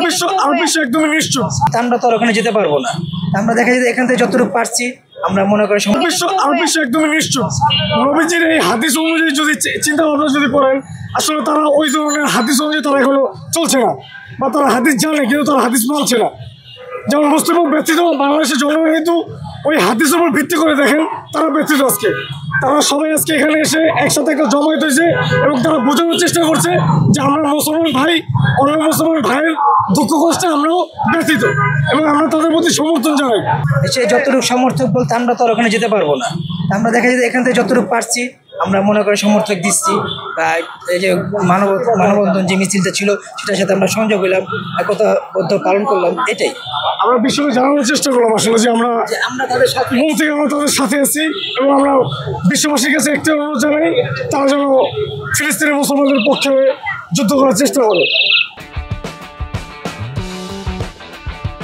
বিশ্ব একদমই নিশ্চয়। আমরা তো আর ওখানে যেতে পারবো না। আমরা দেখা যায় এখান থেকে যতটুকু পারছি আমরা মনে করি বিশ্ব একদমই নিশ্চয়। নবীজির এই হাদিস অনুযায়ী যদি চিন্তা ভাবনা যদি করেন, আসলে তারা ওই ধরনের হাদিস অনুযায়ী তারা এখনো চলছে না, বা তারা হাদিস জানে কিন্তু তারা হাদিস মানছে না। যেমন মুসলিম ব্যতীত বাংলাদেশের জনগণ কিন্তু ওই হাদিসের উপর ভিত্তি করে দেখেন তারা ব্যতীত আজকে তারা সবাই আজকে এখানে এসে একসাথে একটা জমায়েত হয়েছে এবং তারা বোঝানোর চেষ্টা করছে যে আমরা মুসলমান ভাই অন্য মুসলমান ভাইয়ের দুঃখ কষ্টে আমরাও ব্যতীত এবং আমরা তাদের প্রতি সমর্থন জানাই। সে যতটুকু সমর্থক বলতে আমরা তো আর ওখানে যেতে পারবো না। আমরা দেখা যায় এখান থেকে যতটুকু পারছি আমরা মনে করি সমর্থক দিচ্ছি, বা এই যে মানববন্ধন যে মিছিলটা ছিল সেটার সাথে আমরা সংযোগ হইলাম, একতাবদ্ধ পালন করলাম। এটাই আমরা বিশ্বকে জানানোর চেষ্টা করলাম আসলে যে আমরা তাদের সাথে মন থেকে আমরা তাদের সাথে আছি এবং আমরা বিশ্ববাসীর কাছে একটি অনুরোধ জানাই তারা যেন ফিলিস্তিনের মুসলমানদের পক্ষে যুদ্ধ করার চেষ্টা করে।